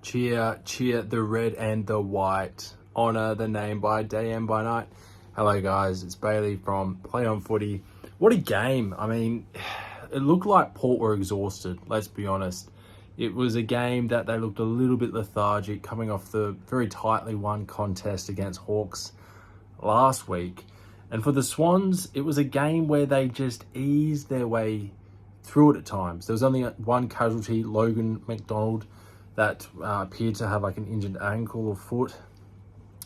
Cheer, cheer the red and the white. Honour the name by day and by night. Hello guys, it's Bailey from Play On Footy. What a game. I mean, it looked like Port were exhausted, let's be honest. It was a game that they looked a little bit lethargic coming off the very tightly won contest against Hawks last week. And for the Swans, it was a game where they just eased their way through it at times. There was only one casualty, Logan McDonald, that appeared to have like an injured ankle or foot.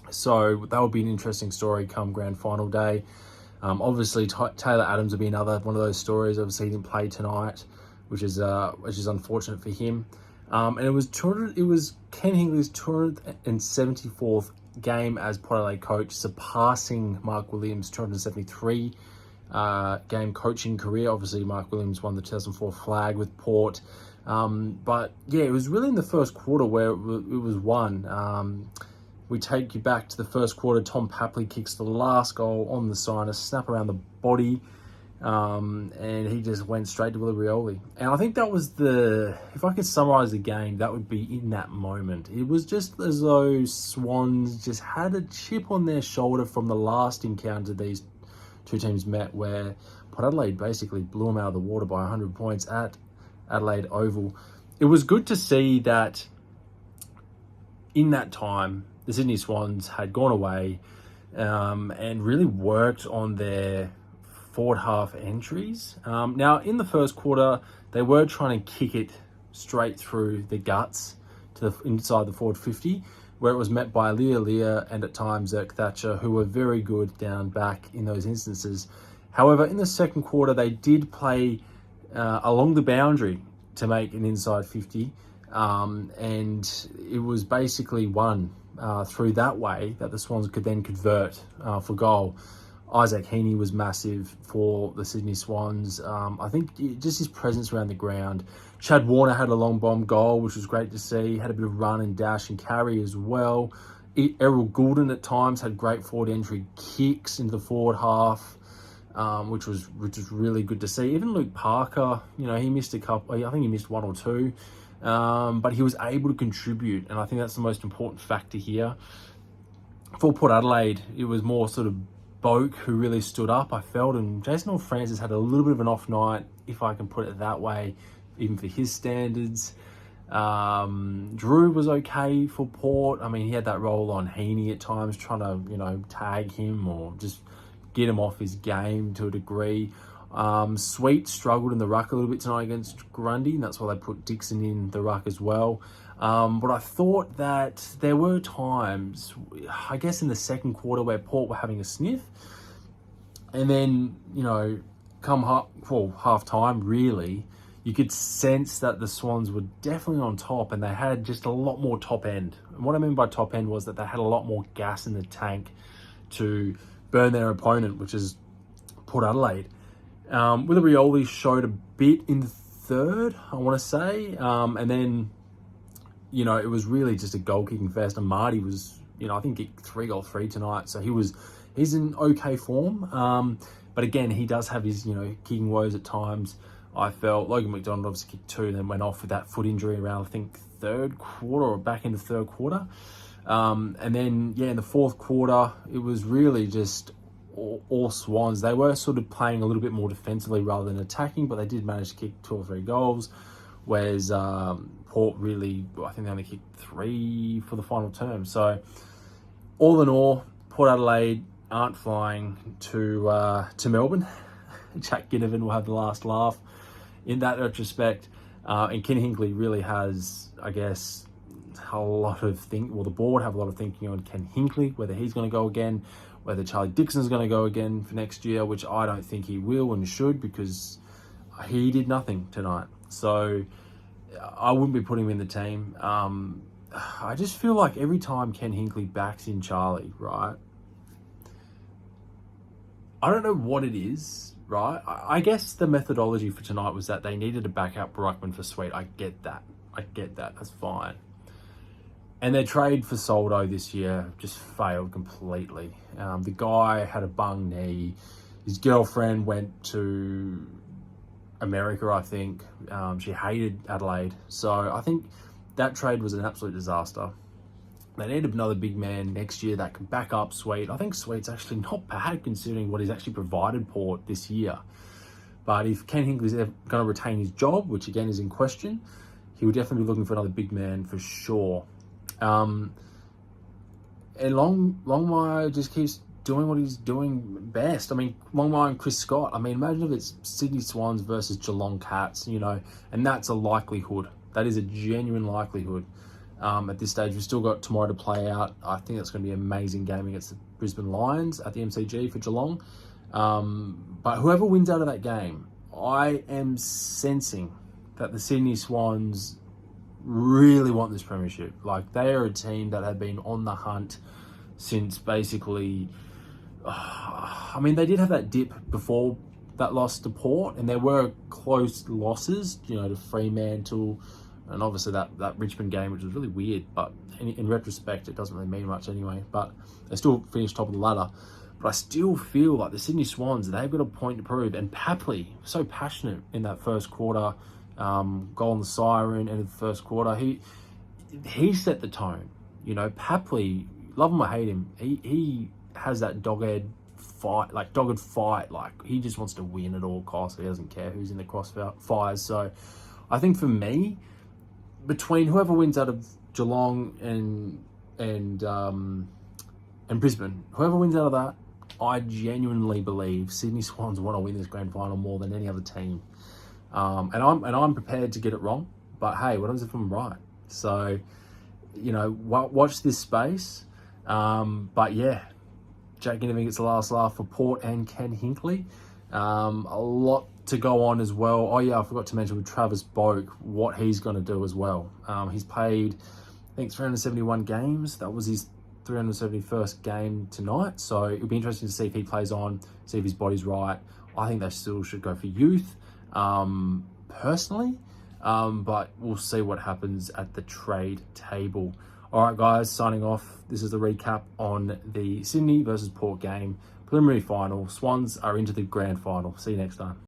So that will be an interesting story come grand final day. Obviously, Taylor Adams will be another one of those stories. Obviously, he didn't play tonight, which is unfortunate for him. And it was Ken Hinkley's 274th game as Port Adelaide coach, surpassing Mark Williams' 273 game coaching career. Obviously, Mark Williams won the 2004 flag with Port. But yeah, it was really in the first quarter where it was won. We take you back to the first quarter. Tom Papley kicks the last goal on the sign, a snap around the body, and he just went straight to Willie Rioli. And I think that was if I could summarise the game, that would be in that moment. It was just as though Swans just had a chip on their shoulder from the last encounter these two teams met, where Port Adelaide basically blew them out of the water by 100 points at Adelaide Oval. It was good to see that in that time, the Sydney Swans had gone away and really worked on their forward half entries. Now, in the first quarter, they were trying to kick it straight through the guts to inside the forward 50, where it was met by Leah and at times Zerk Thatcher, who were very good down back in those instances. However, in the second quarter, they did play along the boundary to make an inside 50, and it was basically won through that way that the Swans could then convert for goal. Isaac Heaney was massive for the Sydney Swans. I think just his presence around the ground. Chad Warner had a long bomb goal, which was great to see. Had a bit of run and dash and carry as well. Errol Goulden at times had great forward entry kicks into the forward half, which was really good to see. Even Luke Parker, he missed a couple. I think he missed one or two. But he was able to contribute, and I think that's the most important factor here. For Port Adelaide, it was more sort of Boak who really stood up, I felt, and Jason Orr-Francis had a little bit of an off night, if I can put it that way, even for his standards. Drew was okay for Port. I mean, he had that role on Heaney at times, trying to, tag him or just get him off his game to a degree. Sweet struggled in the ruck a little bit tonight against Grundy, and that's why they put Dixon in the ruck as well. But I thought that there were times, I guess in the second quarter, where Port were having a sniff. And then, come half time, really, you could sense that the Swans were definitely on top, and they had just a lot more top end. And what I mean by top end was that they had a lot more gas in the tank to burn their opponent, which is Port Adelaide. Willie Rioli showed a bit in the third, I want to say. And then, it was really just a goal-kicking fest. And Marty was, I think kicked 3-3 tonight. So he's in okay form. But again, he does have his, kicking woes at times. I felt Logan McDonald obviously kicked 2 and then went off with that foot injury around, I think, third quarter or back into third quarter. And then, in the fourth quarter, it was really just all Swans. They were sort of playing a little bit more defensively rather than attacking, but they did manage to kick 2 or 3 goals, whereas Port really, I think they only kicked 3 for the final term. So all in all, Port Adelaide aren't flying to Melbourne. Jack Ginnivan will have the last laugh in that retrospect. And Ken Hinkley really has, I guess, a lot of the board have a lot of thinking on Ken Hinkley, whether he's going to go again, whether Charlie Dixon's going to go again for next year, which I don't think he will and should, because he did nothing tonight. So I wouldn't be putting him in the team. I just feel like every time Ken Hinkley backs in Charlie, right? I don't know what it is, right? I guess the methodology for tonight was that they needed to back up Bruckman for Sweet. I get that. That's fine. And their trade for Soldo this year just failed completely. The guy had a bung knee. His girlfriend went to America, I think. She hated Adelaide. So I think that trade was an absolute disaster. They need another big man next year that can back up Sweet. I think Sweet's actually not bad considering what he's actually provided Port this year. But if Ken Hinkley's going to retain his job, which again is in question, he would definitely be looking for another big man for sure. And Longmire just keeps doing what he's doing best. I mean, Longmire and Chris Scott. I mean, imagine if it's Sydney Swans versus Geelong Cats, and that's a likelihood. That is a genuine likelihood. At this stage, we've still got tomorrow to play out. I think that's going to be an amazing game against the Brisbane Lions at the MCG for Geelong. But whoever wins out of that game, I am sensing that the Sydney Swans really want this premiership. Like, they are a team that have been on the hunt since basically... I mean, they did have that dip before that loss to Port, and there were close losses, to Fremantle, and obviously that Richmond game, which was really weird, but in retrospect, it doesn't really mean much anyway. But they still finished top of the ladder. But I still feel like the Sydney Swans, they've got a point to prove. And Papley, so passionate in that first quarter, goal on the siren in the first quarter. He set the tone. Papley, love him or hate him, he has that dogged fight. Like, he just wants to win at all costs. He doesn't care who's in the crossfires. So I think for me, between whoever wins out of Geelong and Brisbane, whoever wins out of that, I genuinely believe Sydney Swans want to win this grand final more than any other team. And I'm prepared to get it wrong, but hey, what happens if I'm right? So, watch this space. But yeah, Jack Ginnivan gets the last laugh for Port and Ken Hinkley. A lot to go on as well. Oh yeah, I forgot to mention with Travis Boak what he's going to do as well. He's played, I think, 371 games. That was his 371st game tonight. So it'll be interesting to see if he plays on, see if his body's right. I think they still should go for youth, personally. But we'll see what happens at the trade table. All right, guys, signing off. This is the recap on the Sydney versus Port game. Preliminary final. Swans are into the grand final. See you next time.